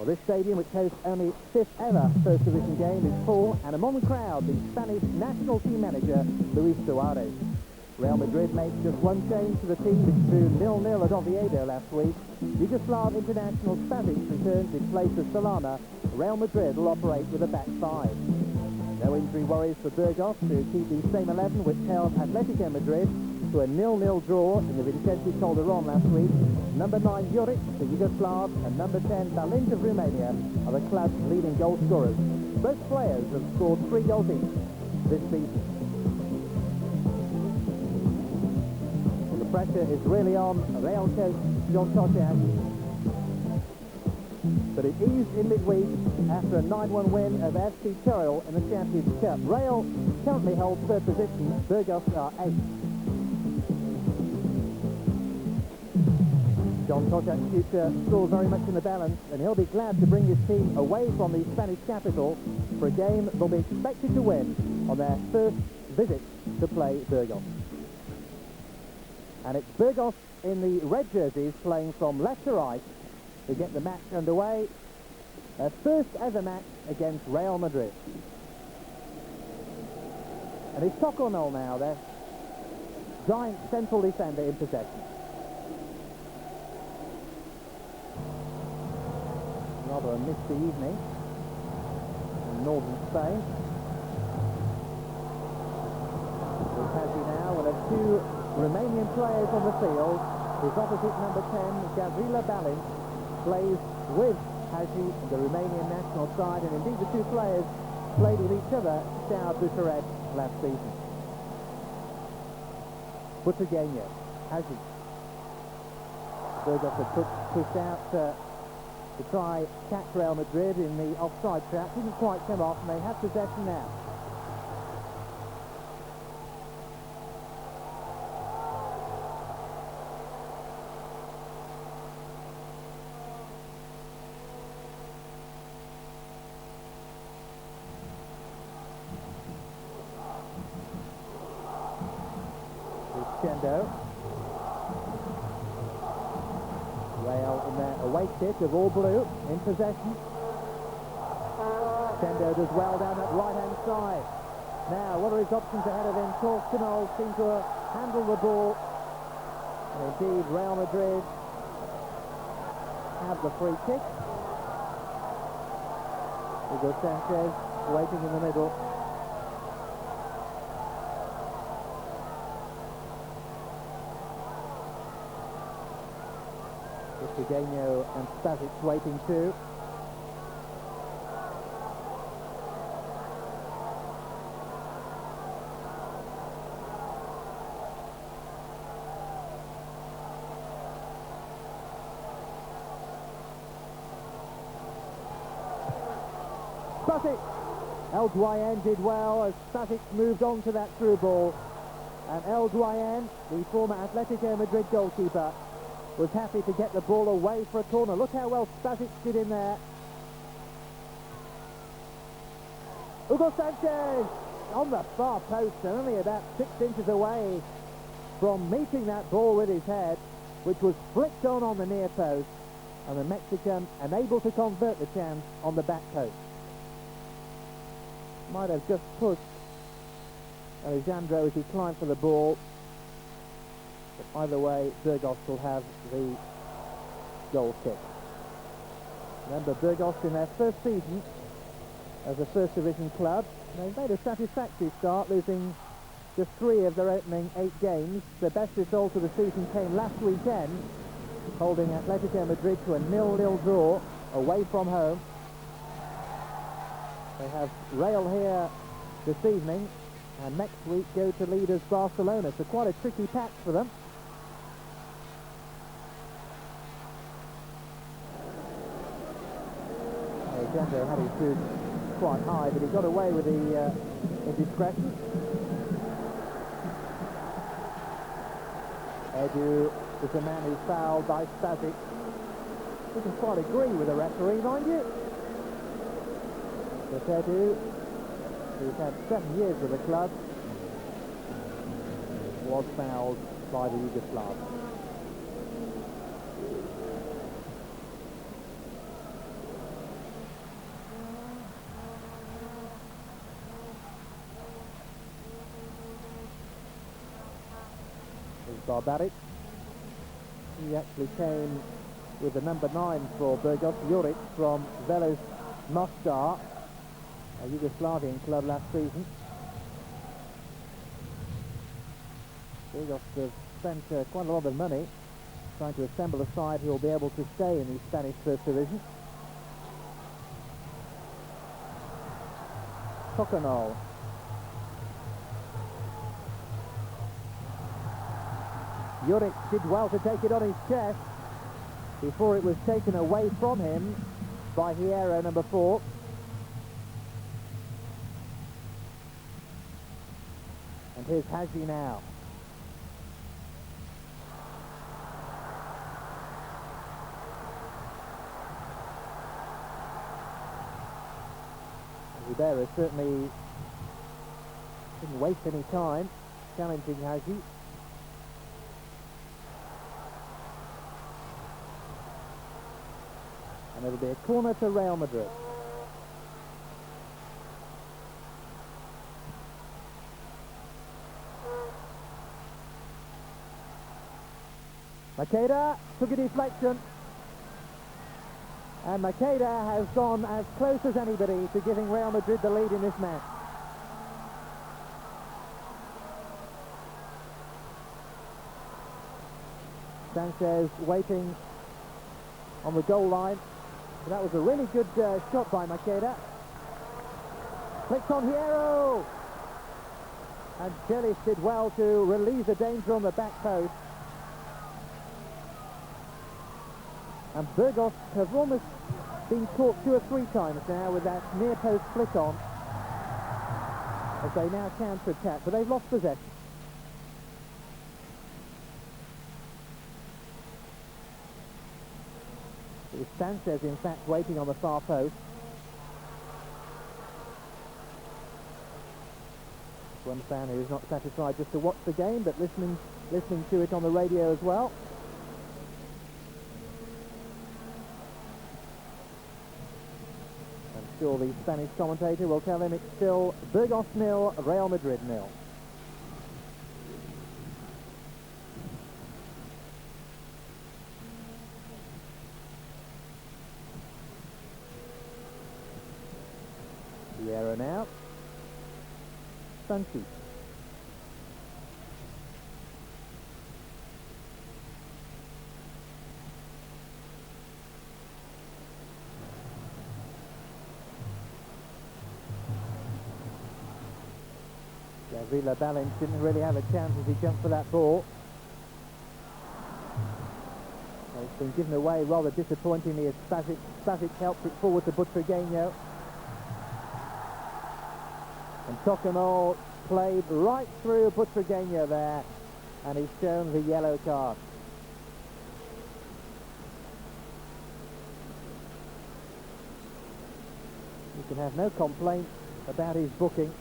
Well, this stadium, which hosts only fifth ever First Division game, is full, and among the crowd, the Spanish national team manager, Luis Suarez. Real Madrid made just one change to the team, which drew 0-0 at Oviedo last week. Yugoslav international Spasic returns in place of Solana. Real Madrid will operate with a back five. No injury worries for Burgos, who keep the same 11 which held Atletico Madrid to a 0-0 draw in the Vicente Calderon last week. Number 9 Juric, the Yugoslav, and number 10 Balint of Romania are the club's leading goal scorers. Both players have scored 3 goals each this season. Well, the pressure is really on Real coach Juric, but it eased in midweek after a 9-1 win of FC Toril in the Champions Cup. Real currently holds third position, Burgos are 8th. Juric's future still very much in the balance, and he'll be glad to bring his team away from the Spanish capital for a game they'll be expected to win on their first visit to play Burgos. And it's Burgos in the red jerseys playing from left to right to get the match underway. Their first ever match against Real Madrid. And it's Toconol now, their giant central defender in possession. Rather a misty evening in northern Spain. With Haji now, and of 2 Romanian players on the field. His opposite number 10, Gavrila Balint, plays with Haji, the Romanian national side, and indeed the 2 players played with each other at Steaua Bucharest last season. Butrigueño, Haji. Burgos had pushed out to try catch Real Madrid in the offside trap. Didn't quite come off, and they have possession now. Real in their away kit of all blue, in possession. Chendo does well down that right-hand side. Now, what are his options ahead of him? Toconol seem to handle the ball. And indeed, Real Madrid have the free kick. Here goes Sanchez, waiting in the middle. Butrigueño and Spasic waiting too. Spasic! El Guayen did well as Spasic moved on to that through ball. And El Guayen, the former Atletico Madrid goalkeeper, was happy to get the ball away for a corner. Look how well Spasic did in there. Hugo Sanchez on the far post, and only about 6 inches away from meeting that ball with his head, which was flicked on the near post, and the Mexican unable to convert the chance on the back post. Might have just pushed Alejandro as he climbed for the ball. But either way, Burgos will have the goal kick. Remember, Burgos in their first season as a First Division club, they've made a satisfactory start, losing just 3 of their opening 8 games. Their best result of the season came last weekend, holding Atletico Madrid to a 0-0 draw away from home. They have Real here this evening, and next week go to leaders Barcelona, so quite a tricky patch for them. Alejandro had his boots quite high, but he got away with the indiscretion. Edu is the man who's fouled by Spasic. Doesn't quite agree with the referee, mind you. But Edu, who's had 7 years with the club, was fouled by the Yugoslav. Barbaric. He actually came with the number 9 for Burgos, Juric from Veles Mostar, a Yugoslavian club last season. Burgos have spent quite a lot of money trying to assemble a side who will be able to stay in the Spanish First Division. Coconol. Juric did well to take it on his chest before it was taken away from him by Hierro, number 4. And here's Haji now. Rivera certainly didn't waste any time challenging Haji. And it'll be a corner to Real Madrid. Makeda took a deflection. And Makeda has gone as close as anybody to giving Real Madrid the lead in this match. Sanchez waiting on the goal line. That was a really good shot by Makeda. Clicks on Hierro. And Juric did well to relieve the danger on the back post. And Burgos have almost been caught 2 or 3 times now with that near post flick on, as they now counter-attack, but they've lost possession. It was Sanchez, in fact, waiting on the far post. One fan who is not satisfied just to watch the game, but listening to it on the radio as well. I'm sure the Spanish commentator will tell him it's still Burgos 0, Real Madrid 0. Hierro now. Sanchez. Villa Balint didn't really have a chance as he jumped for that ball. It's been given away rather disappointingly as Spasic helps it forward to Butragueño. And Coconol played right through Butragueño there, and he's shown the yellow card. You can have no complaint about his booking.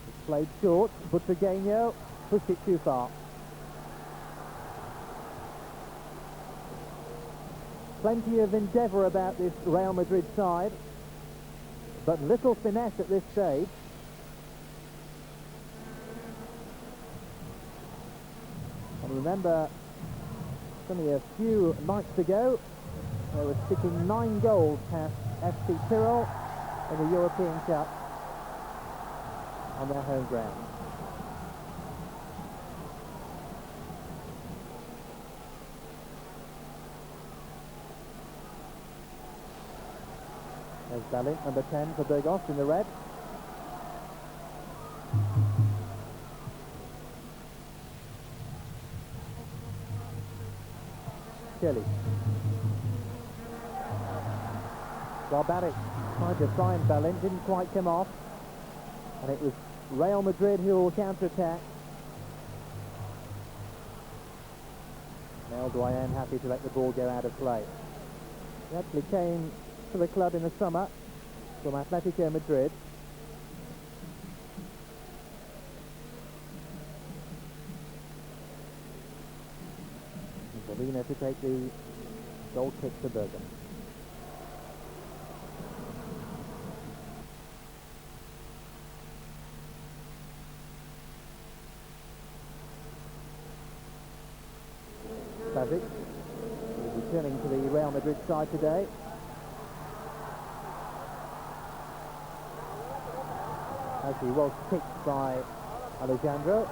It's played short, Butragueño pushed it too far. Plenty of endeavour about this Real Madrid side, but little finesse at this stage. And remember, only a few nights ago, they were sticking 9 goals past FC Tyrol in the European Cup on their home ground. There's Balint, number 10 for Burgos in the red. Kelly. Barbaric tried to find Balint, didn't quite come off. And it was Real Madrid who will counter-attack. Mel Doyen happy to let the ball go out of play. He actually came to the club in the summer from Atletico Madrid. Molina to take the goal kick to Burgos. Bazic, who is returning to the Real Madrid side today. As he was kicked by Alejandro.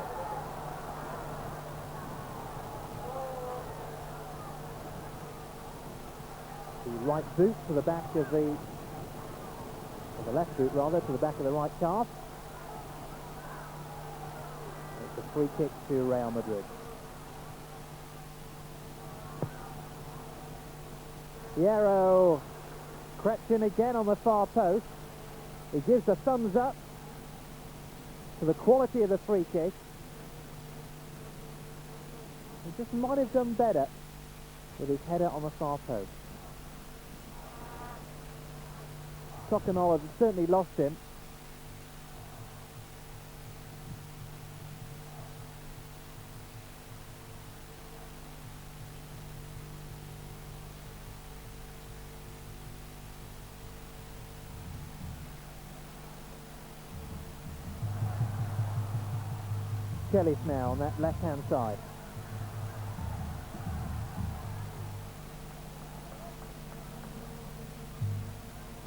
The right boot to the back of the left boot rather, to the back of the right calf. It's a free kick to Real Madrid. The arrow crept in again on the far post. He gives a thumbs up to the quality of the free kick. He just might have done better with his header on the far post. Coconol has certainly lost him. Kelly's now on that left-hand side.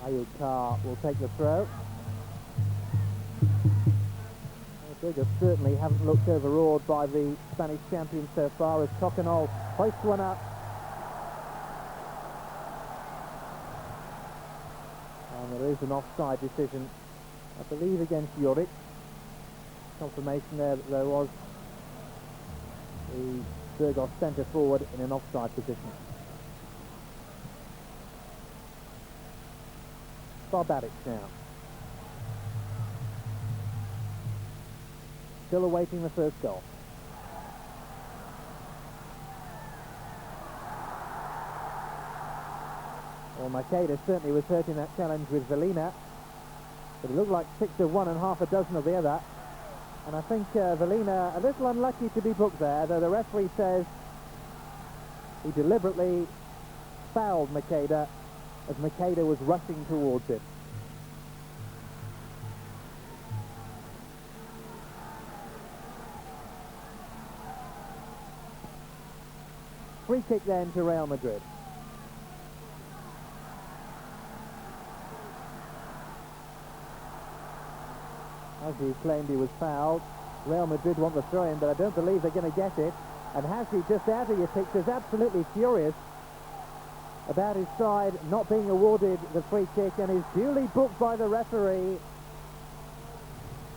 Ayukar will take the throw. Burgos certainly haven't looked overawed by the Spanish champions so far as Coconol hoists one up. And there is an offside decision, I believe, against Juric. Confirmation there that there was the Burgos centre forward in an offside position. Barbaric now. Still awaiting the first goal. Well, Makeda certainly was hurt in that challenge with Valina, but it looked like 6 of one and half a dozen of the other. And I think Valina a little unlucky to be booked there, though the referee says he deliberately fouled Makeda as Makeda was rushing towards it. Free kick then to Real Madrid. As he claimed he was fouled, Real Madrid want the throw-in, but I don't believe they're going to get it. And Hazzi, just out of your pictures, absolutely furious about his side not being awarded the free kick, and is duly booked by the referee.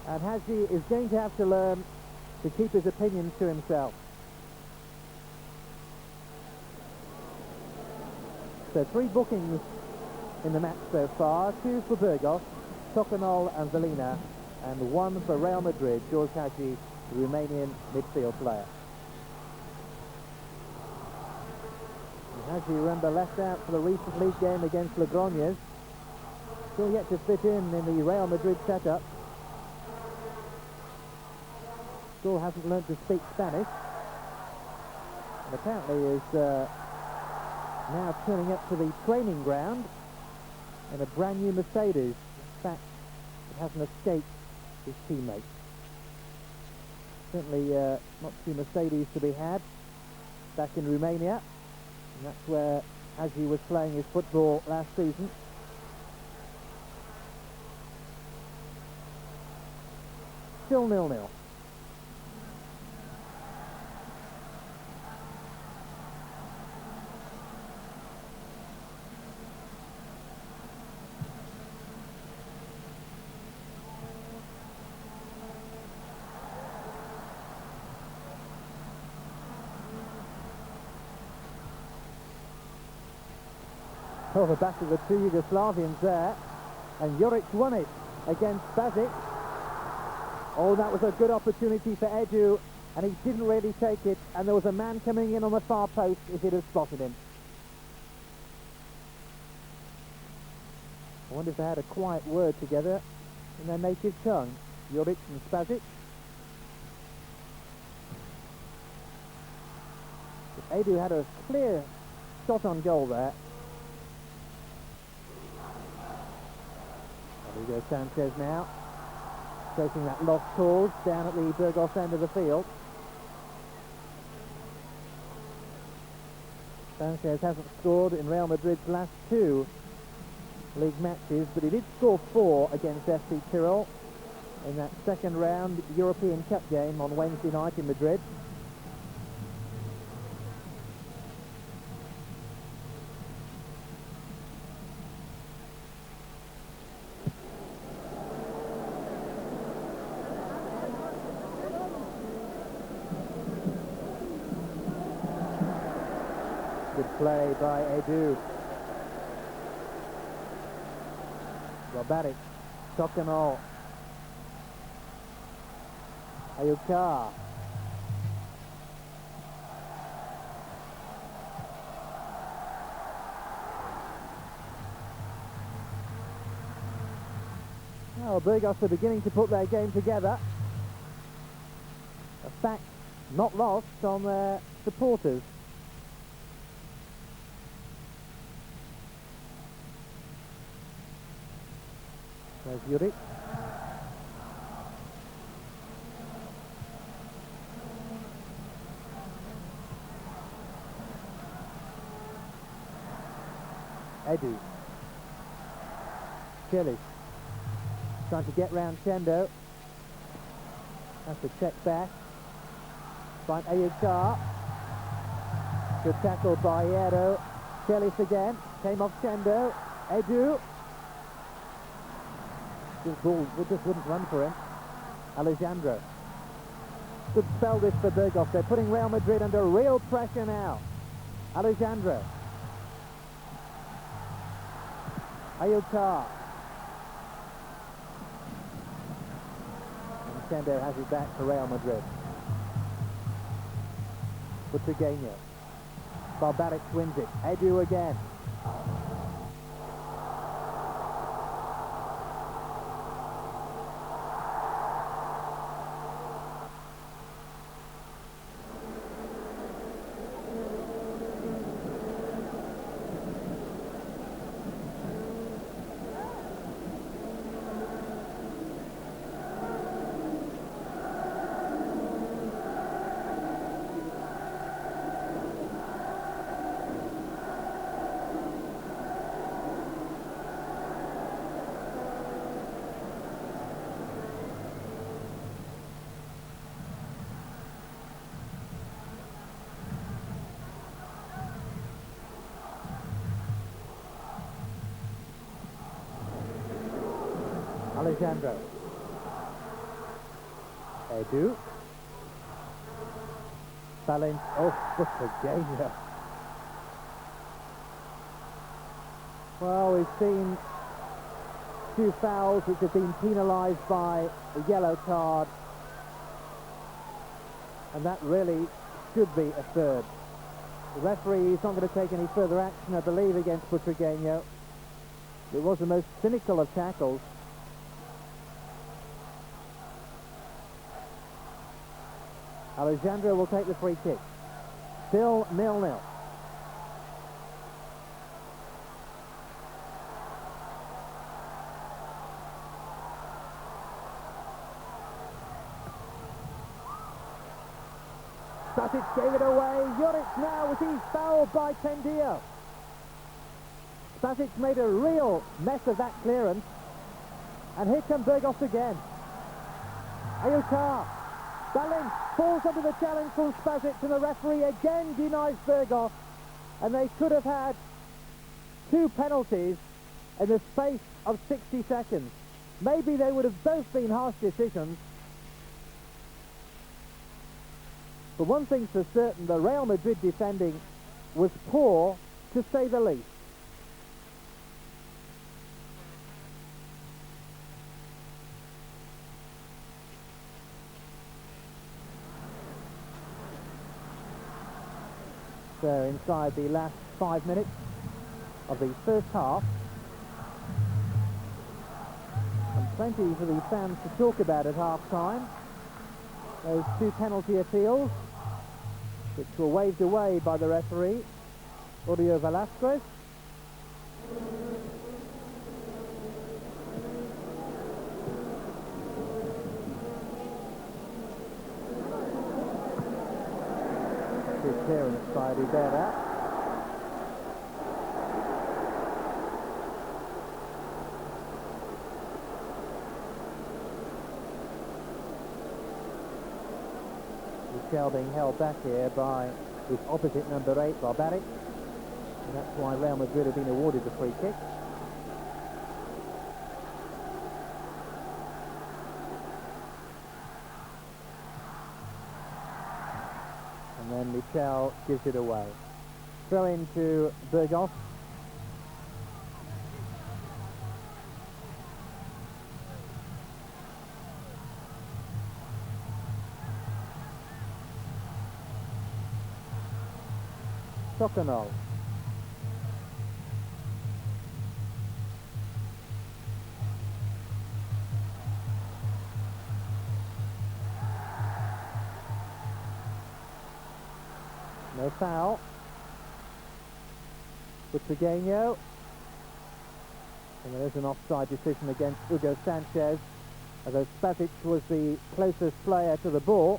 And Hazzi is going to have to learn to keep his opinions to himself. So 3 bookings in the match so far, 2 for Burgos, Coconol and Valina, and 1 for Real Madrid, George Hagi, the Romanian midfield player. Hagi, remember, left out for the recent league game against Logroñez. Still yet to fit in the Real Madrid setup. Still hasn't learnt to speak Spanish. And apparently is now turning up to the training ground in a brand new Mercedes. In fact, it hasn't escaped his teammates. Certainly not 2 Mercedes to be had back in Romania, and that's where Hagi was playing his football last season. Still 0-0. Oh, the back of the 2 Yugoslavians there, and Juric won it against Bazic. Oh, that was a good opportunity for Edu, and he didn't really take it, and there was a man coming in on the far post if he'd have spotted him. I wonder if they had a quiet word together in their native tongue, Juric and Spazic. Edu had a clear shot on goal there. There we go, Sanchez now, taking that lost cause down at the Burgos end of the field. Sanchez hasn't scored in Real Madrid's last 2 league matches, but he did score 4 against FC Tyrol in that second round European Cup game on Wednesday night in Madrid. Good play by Edu. Juric, Tocanol, Ayukar. Well, Burgos are beginning to put their game together. A fact not lost on their supporters. There's Juric. Edu. Juric. Trying to get round Chendo. Has to check back. Find Ayukar. Good tackle by Hierro. Juric again. Came off Chendo. Edu. This ball just wouldn't run for him. Alejandro. Good spell this for Burgos. They're putting Real Madrid under real pressure now. Alejandro. Ayukar. And Chendo has it back for Real Madrid. Butragueño. Barbaric wins it. Edu again. Alejandro. Edu. Balance. Oh, Butragueño. Well, we've seen 2 fouls which have been penalised by a yellow card. And that really should be a third. The referee is not going to take any further action, I believe, against Butragueño. It was the most cynical of tackles. Alejandro will take the free kick. Still 0-0. Sanchez gave it away. Juric now was he fouled by Tendia. Sanchez made a real mess of that clearance. And here come Burgos again. Ayukar. Balin falls under the challenge from Spasic, and the referee again denies Burgos, and they could have had 2 penalties in the space of 60 seconds. Maybe they would have both been harsh decisions. But one thing's for certain, the Real Madrid defending was poor, to say the least. So inside the last 5 minutes of the first half, and plenty for the fans to talk about at half-time. Those 2 penalty appeals, which were waved away by the referee, Audio Velasquez. Good clearance by Rivera. Michel being held back here by his opposite number 8, Barbaric. And that's why Real Madrid have been awarded the free kick. And then Michel gives it away. Throw into Burgos. Socanol. No foul. Butragueño. And there is an offside decision against Hugo Sanchez, although Spasic was the closest player to the ball.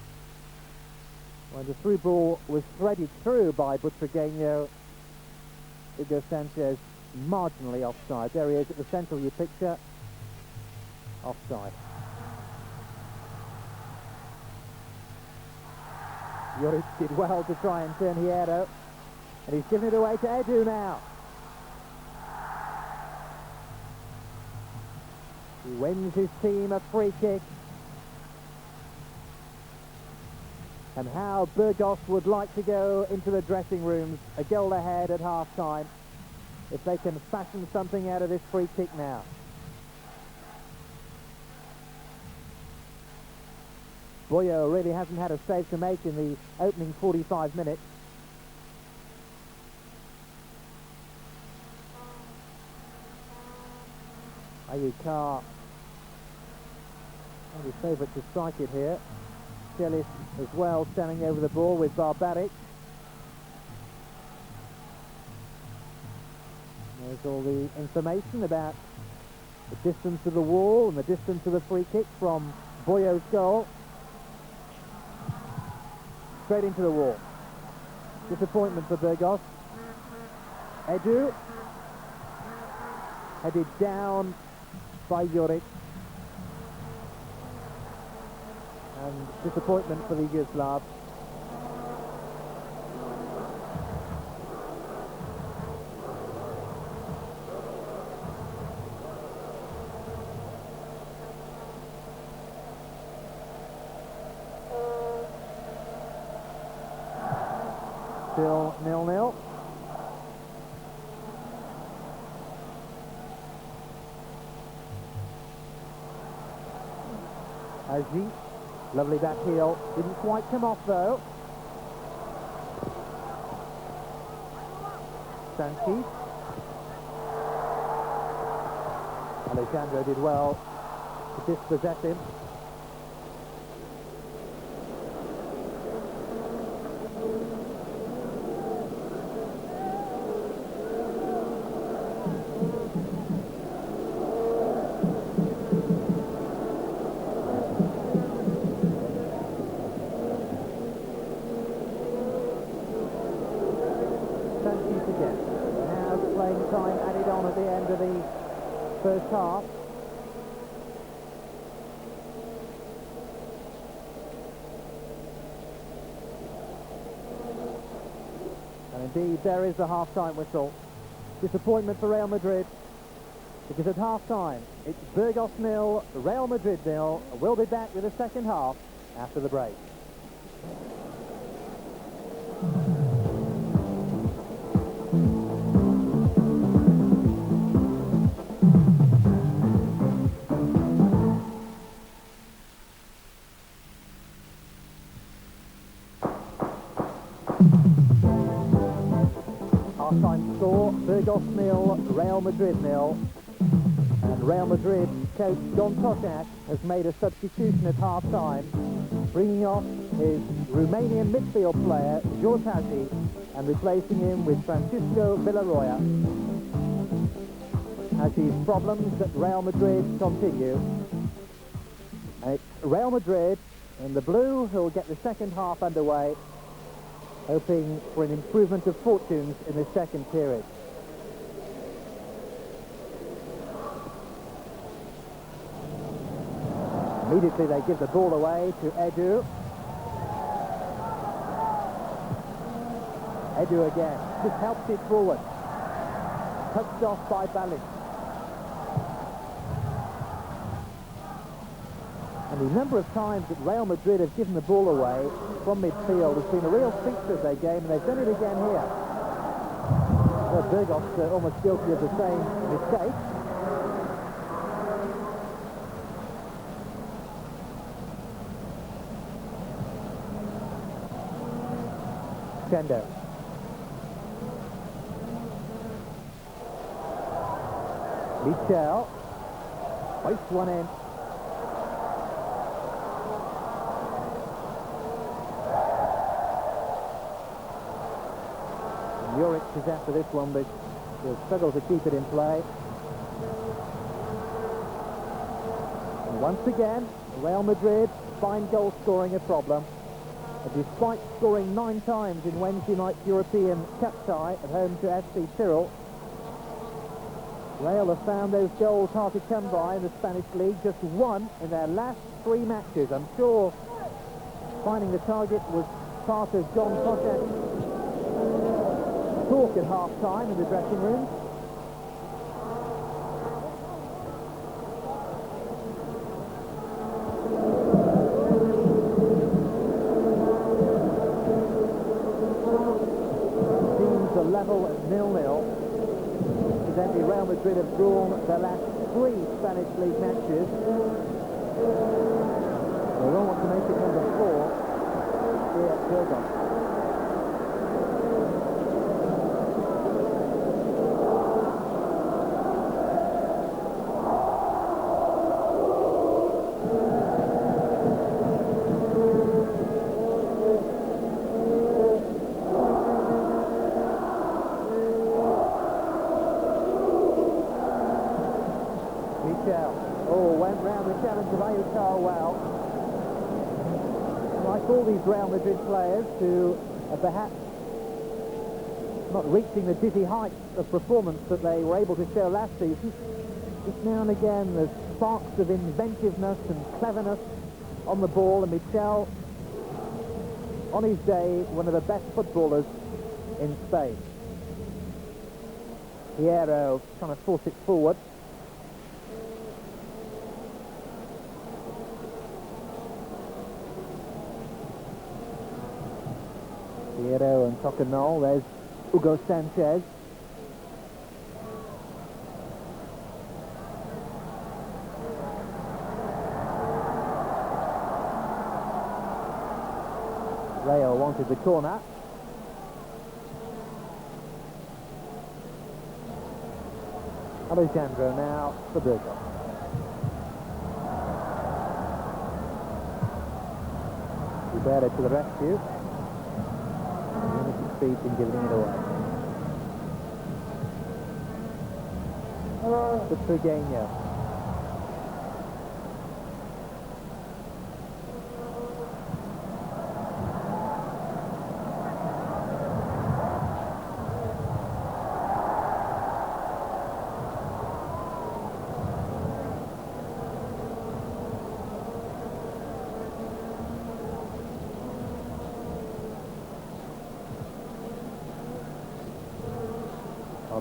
When the through ball was threaded through by Butragueño, Hugo Sanchez marginally offside. There he is at the centre of your picture. Offside. Juric did well to try and turn Hierro, and he's given it away to Edu now. He wins his team a free kick. And how Burgos would like to go into the dressing rooms, a goal ahead at half-time, if they can fashion something out of this free kick now. Boyo really hasn't had a save to make in the opening 45 minutes. Ayukar, and his favourite to strike it here. Chelis as well standing over the ball with Barbaric. There's all the information about the distance of the wall and the distance of the free kick from Boyo's goal. Straight into the wall. Disappointment for Burgos. Edu. Headed down by Juric. And disappointment for the Yugoslav. Still 0-0. Aji, lovely back heel, didn't quite come off though. Sanchez. Alejandro did well to dispossess him. Time added on at the end of the first half. And indeed there is the half-time whistle. Disappointment for Real Madrid, because at half-time it's Burgos 0, Real Madrid 0. We'll be back with the second half after the break. Half-time score, Burgos 0, Real Madrid 0. And Real Madrid coach Don Toshak has made a substitution at half-time, bringing off his Romanian midfield player, Juric, and replacing him with Francisco Villarroya. As his problems at Real Madrid continue. And it's Real Madrid in the blue who will get the second half underway, hoping for an improvement of fortunes in the second period. Immediately they give the ball away to Edu. Edu again, just helps it forward. Touched off by Balin. And the number of times that Real Madrid have given the ball away from midfield has been a real feature of their game, and they've done it again here. Well, Burgos almost guilty of the same mistake. Chendo. Michel. Hoists one in. Juric is after this one, but he'll struggle to keep it in play. And once again, Real Madrid find goal scoring a problem. And despite scoring 9 times in Wednesday night's European Cup tie at home to FC Tyrrell, Real have found those goals hard to come by in the Spanish League. Just 1 in their last 3 matches. I'm sure finding the target was part of John Kochak's talk at half-time in the dressing room. Teams are level at 0-0. Incidentally, Real Madrid have drawn their last 3 Spanish League matches. They all want to make it number 4 here at Burgos. Went round the challenge of Ayutar well. Like all these Real Madrid players who are perhaps not reaching the dizzy heights of performance that they were able to show last season, just now and again there's sparks of inventiveness and cleverness on the ball, and Michel, on his day, one of the best footballers in Spain. Piero trying to force it forward. Piero and Tocanol. There's Hugo Sanchez. Rayo wanted the corner. Alejandro now for Burgos. Rivera to the rescue. Speed in giving it away. To Trigueño.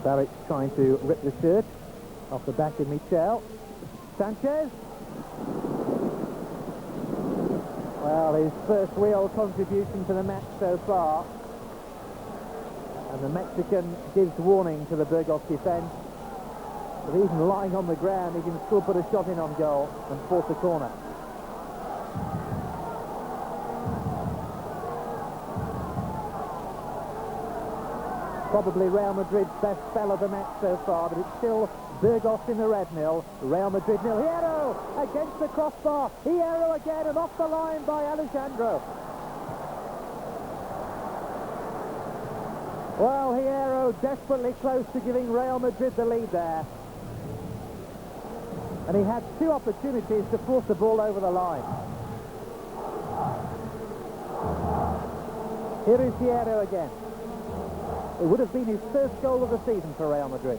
Barrett's trying to rip the shirt off the back of Michel. Sanchez. Well, his first real contribution to the match so far. And the Mexican gives warning to the Burgos defence. But even lying on the ground, he can still put a shot in on goal and force a corner. Probably Real Madrid's best spell of the match so far, but it's still Burgos in the red nil, Real Madrid nil. Hierro against the crossbar. Hierro again, and off the line by Alejandro. Well, Hierro desperately close to giving Real Madrid the lead there. And he had 2 opportunities to force the ball over the line. Here is Hierro again. It would have been his first goal of the season for Real Madrid.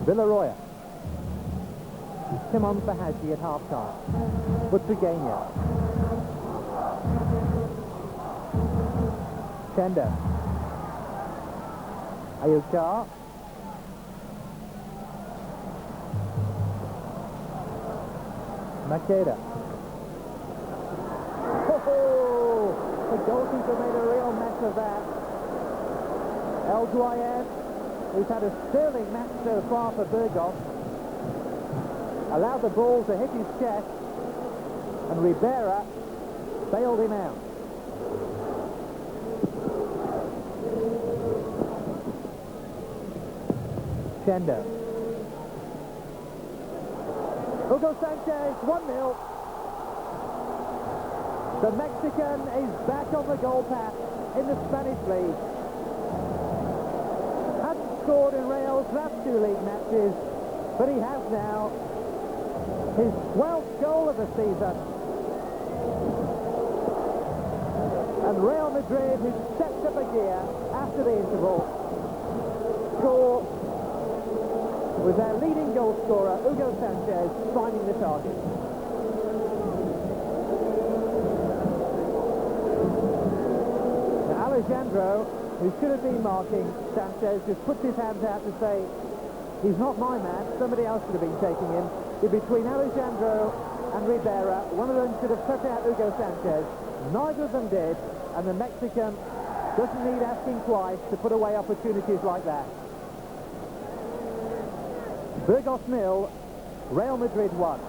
Villarroya. He's come on for Haji at half-time. But Trigueño. Tender. Ayukar. Makeda. Oh, the goalkeeper made a real mess of that. El Guayed, who's had a sterling match so far for Burgos, allowed the ball to hit his chest, and Rivera bailed him out. Chendo. Hugo Sanchez, 1-0. The Mexican is back on the goal path in the Spanish league. Hasn't scored in Real's last 2 league matches, but he has now his 12th goal of the season. And Real Madrid, who stepped up a gear after the interval, score with their leading goal scorer, Hugo Sanchez, finding the target. Now, Alejandro, who should have been marking Sanchez, just puts his hands out to say, he's not my man, somebody else should have been taking him. Between Alejandro and Rivera, one of them should have cut out Hugo Sanchez. Neither of them did, and the Mexican doesn't need asking twice to put away opportunities like that. Burgos 0, Real Madrid 1.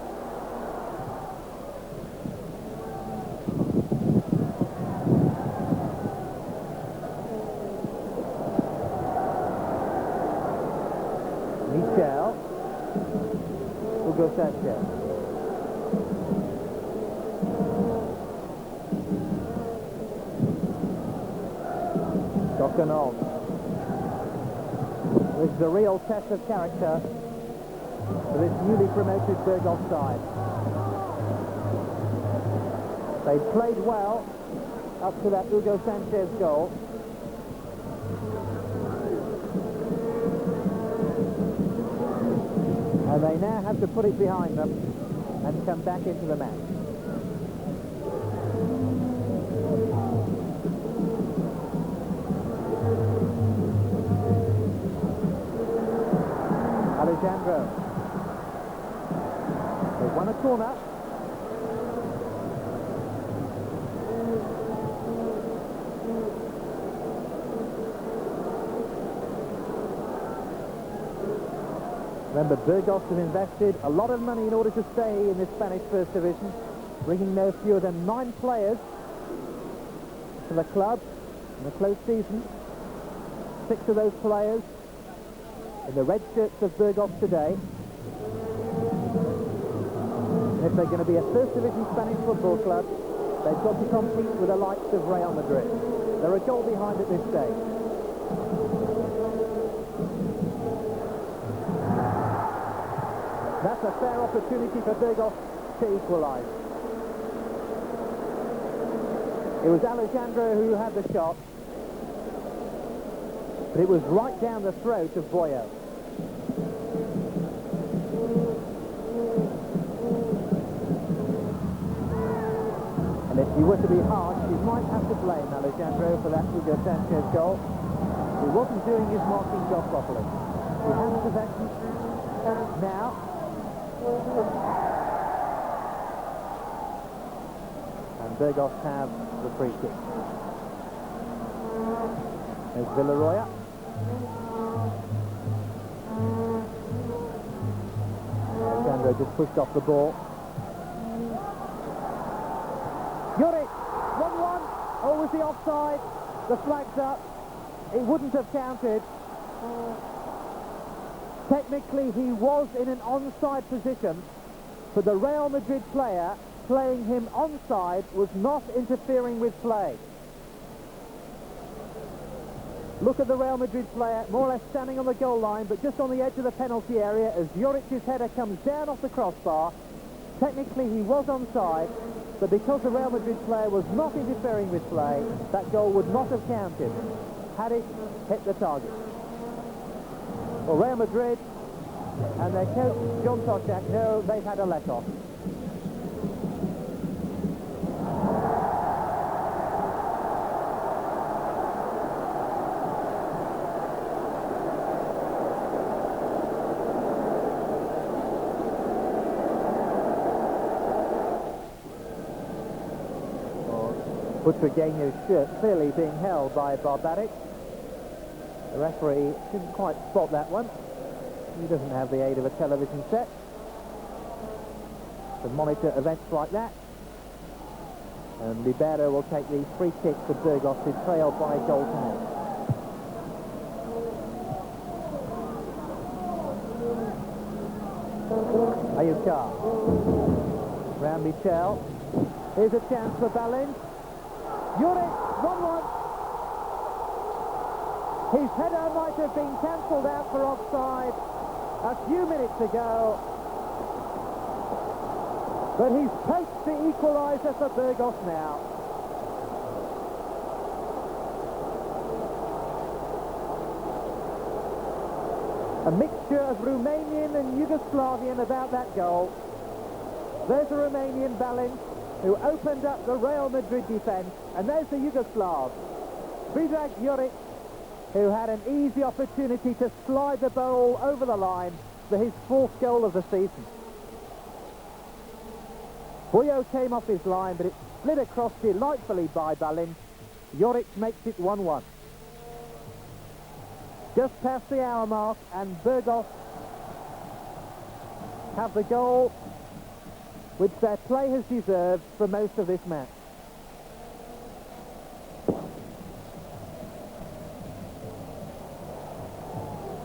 Michel. Hugo Sanchez. Docanol. This is a real test of character for this newly promoted Burgos side. They played well up to that Hugo Sanchez goal. And they now have to put it behind them and come back into the match. Alejandro. They've won a corner. Remember, Burgos have invested a lot of money in order to stay in the Spanish First Division, bringing no fewer than 9 players to the club in a close season. 6 of those players in the red shirts of Burgos today. And if they're going to be a First Division Spanish football club, they've got to compete with the likes of Real Madrid. They're a goal behind at this stage. That's a fair opportunity for Burgos to equalise. It was Alejandro who had the shot, but it was right down the throat of Boyo. And if you were to be harsh, you might have to blame Alejandro for that Hugo Sanchez goal. He wasn't doing his marking job properly. He has possession now. And Burgos have the free kick. There's Villaroya. Alejandro just pushed off the ball. Juric, 1-1. Oh, was the offside? The flag's up. It wouldn't have counted. Technically, he was in an onside position, but the Real Madrid player playing him onside was not interfering with play. Look at the Real Madrid player, more or less standing on the goal line, but just on the edge of the penalty area as Juric's header comes down off the crossbar. Technically, he was onside, but because the Real Madrid player was not interfering with play, that goal would not have counted had it hit the target. Well, Real Madrid and their coach, John Toczak, know they've had a let-off. Butragueño's shirt clearly being held by Barbaric. The referee didn't quite spot that one. He doesn't have the aid of a television set to monitor events like that. And Libero will take the free kick for Burgos, who trailed by a goal to nil. Ayukar. Round Michel. Here's a chance for Balin. Juric, 1-1. His header might have been cancelled out for offside a few minutes ago. But he's poached the equaliser for Burgos now. A mixture of Romanian and Yugoslavian about that goal. There's a Romanian, Balin, who opened up the Real Madrid defence, and there's the Yugoslav, Predrag Juric, who had an easy opportunity to slide the ball over the line for his 4th goal of the season. Boyo came off his line, but it slid across delightfully by Balin. Juric makes it 1-1. Just past the hour mark, and Burgos have the goal which their play has deserved for most of this match.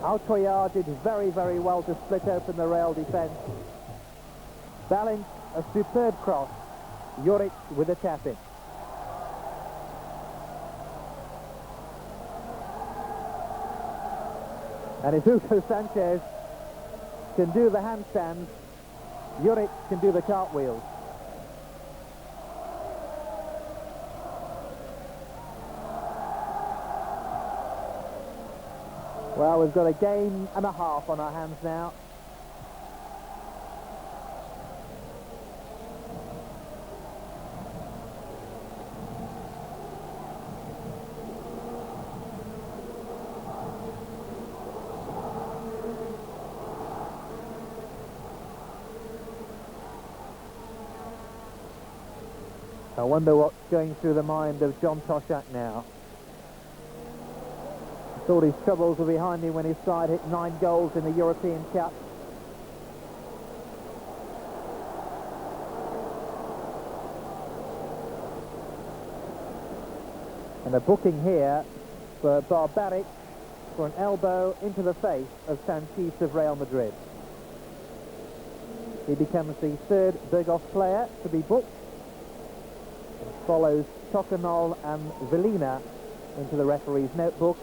Alcoyar did very, very well to split open the Real defence. Balin, a superb cross. Juric with a tap-in. And if Hugo Sanchez can do the handstands, Juric can do the cartwheels. Well, we've got a game and a half on our hands now. I wonder what's going through the mind of John Toshak now. Thought his troubles were behind him when his side hit 9 goals in the European Cup. And a booking here for Barbaric for an elbow into the face of Sanchez of Real Madrid. He becomes the 3rd Burgos player to be booked. Follows Tocanol and Velina into the referee's notebook.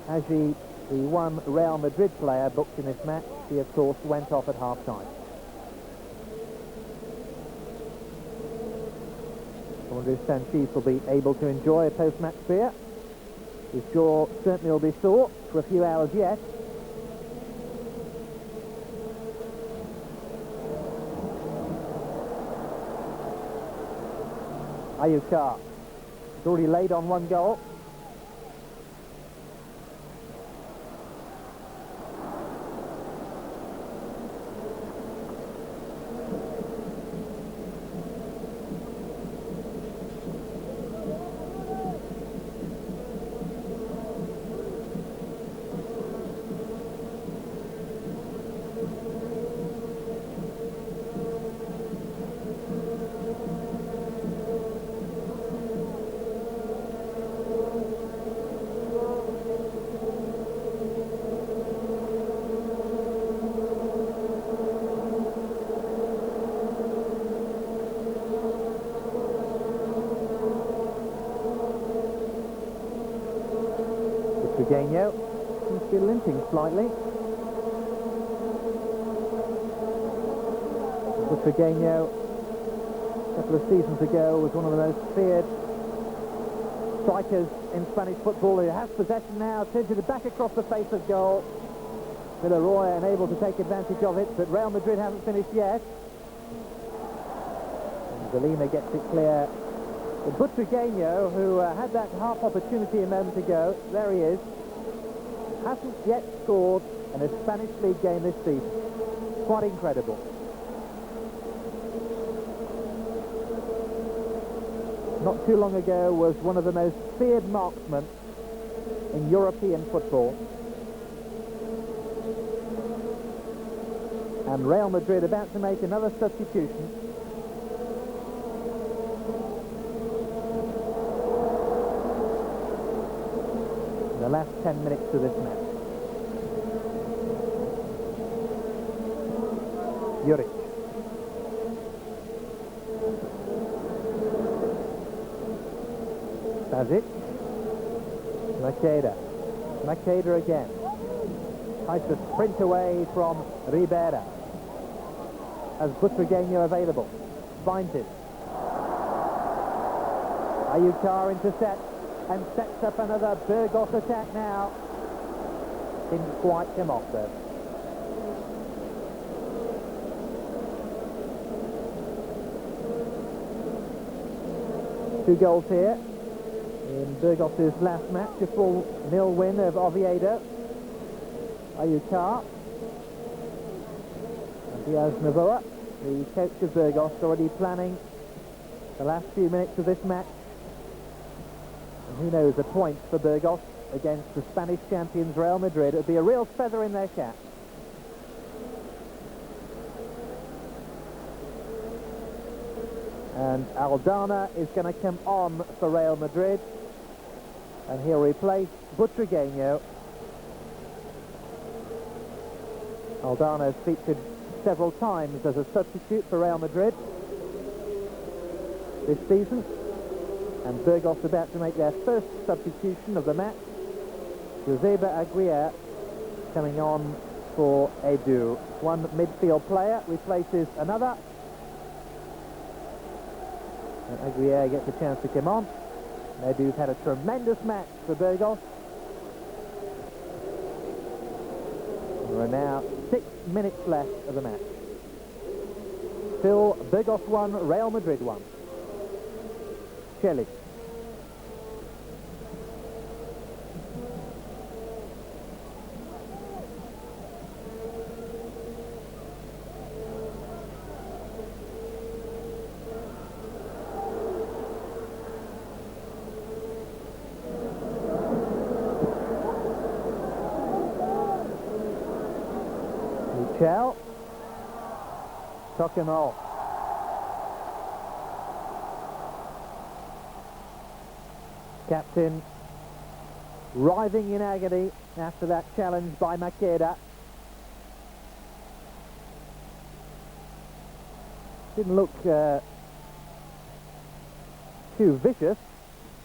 Aggi, the 1 Real Madrid player booked in this match, he of course went off at half-time. I wonder if Sanchez will be able to enjoy a post-match beer. His jaw certainly will be sore for a few hours yet. Ayukar has already laid on 1 goal. Butragueño seems to be limping slightly. Butragueño, a couple of seasons ago, was one of the most feared strikers in Spanish football. He has possession now, turns it back across the face of goal. Villarroya unable to take advantage of it, but Real Madrid haven't finished yet. And Velina gets it clear. But Butragueño, who had that half opportunity a moment ago, there he is, hasn't yet scored in a Spanish League game this season. Quite incredible. not too long ago was one of the most feared marksmen in European football. And Real Madrid about to make another substitution. The last 10 minutes of this match. Juric. Bazic. Makeda again. Tries to sprint away from Ribera. Has Butragueño available. Finds it. Ayucar intercepts and sets up another Burgos attack now. Didn't quite come off though. Two goals here in Burgos' last match, a 4-0 win of Oviedo. Ayucar. And Diaz-Novoa, the coach of Burgos, already planning the last few minutes of this match. And who knows, a point for Burgos against the Spanish champions Real Madrid. It would be a real feather in their cap. And Aldana is going to come on for Real Madrid. And he'll replace Butragueño. Aldana has featured several times as a substitute for Real Madrid this season. And Burgos about to make their first substitution of the match. Joseba Aguirre coming on for Edu. One midfield player replaces another. And Aguirre gets a chance to come on. Edu's had a tremendous match for Burgos. There are now 6 minutes left of the match. Still Burgos 1, Real Madrid 1. Shelley. Michel. Tocanol. Captain writhing in agony after that challenge by Makeda. Didn't look too vicious,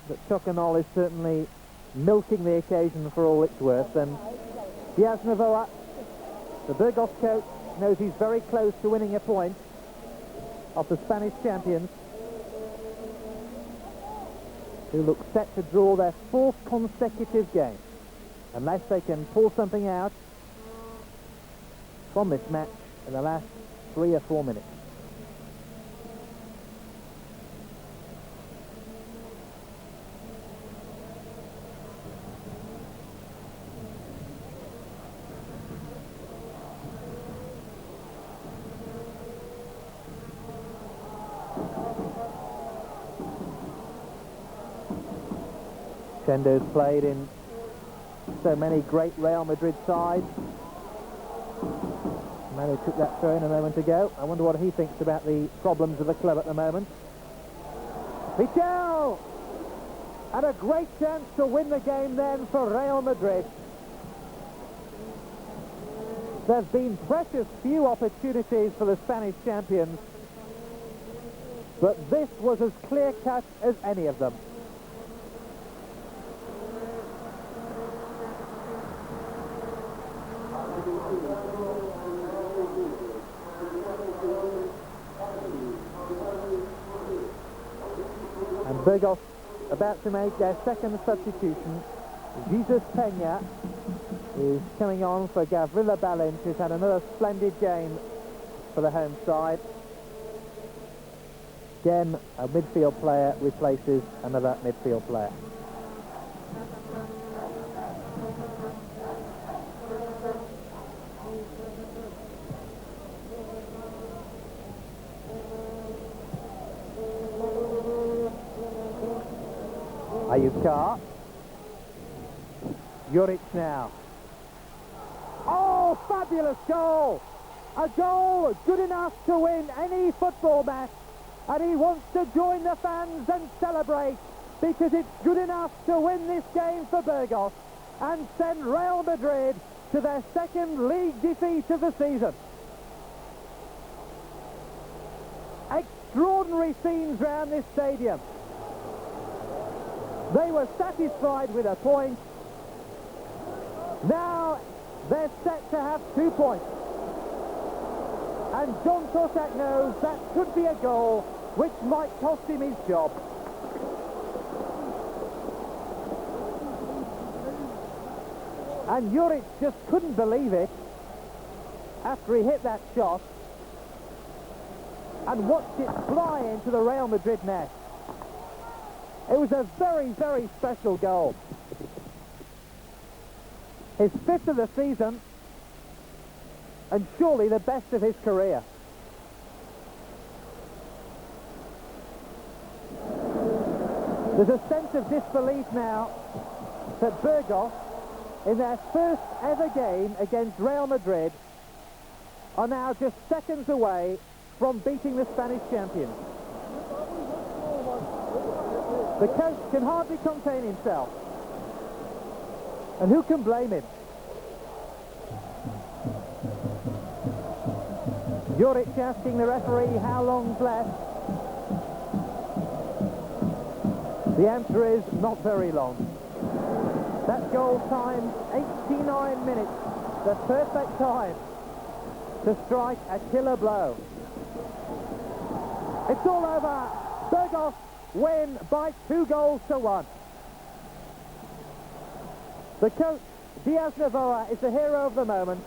but Tocanol is certainly milking the occasion for all it's worth. And Diaz-Novoa, the Burgos coach, knows he's very close to winning a point off the Spanish champions, who look set to draw their 4th consecutive game, unless they can pull something out from this match in the last 3 or 4 minutes. Chendo's played in so many great Real Madrid sides. Amaro took that throw in a moment ago. I wonder what he thinks about the problems of the club at the moment. Michel! And a great chance to win the game then for Real Madrid. There's been precious few opportunities for the Spanish champions, but this was as clear-cut as any of them. And Burgos about to make their second substitution. Jesus Peña is coming on for Gavrila Balint, who's had another splendid game for the home side. Again, a midfield player replaces another midfield player. Ayukar. Juric now. Oh, fabulous goal! A goal good enough to win any football match, and he wants to join the fans and celebrate because it's good enough to win this game for Burgos and send Real Madrid to their second league defeat of the season. Extraordinary scenes round this stadium. They were satisfied with a point. Now they're set to have 2 points. And John Torsak knows that could be a goal which might cost him his job. And Juric just couldn't believe it after he hit that shot and watched it fly into the Real Madrid net. It was a very, very special goal. His 5th of the season, and surely the best of his career. There's a sense of disbelief now that Burgos, in their first ever game against Real Madrid, are now just seconds away from beating the Spanish champions. The coach can hardly contain himself. And who can blame him? Juric asking the referee how long's left. The answer is not very long. That goal time, 89 minutes, the perfect time to strike a killer blow. It's all over. Burgos win by 2-1. The coach, Diaz Novoa, is the hero of the moment.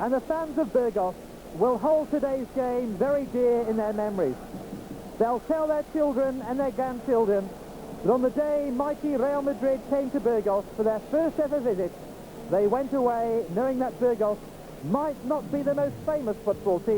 And the fans of Burgos will hold today's game very dear in their memories. They'll tell their children and their grandchildren that on the day mighty Real Madrid came to Burgos for their first ever visit, they went away knowing that Burgos might not be the most famous football team.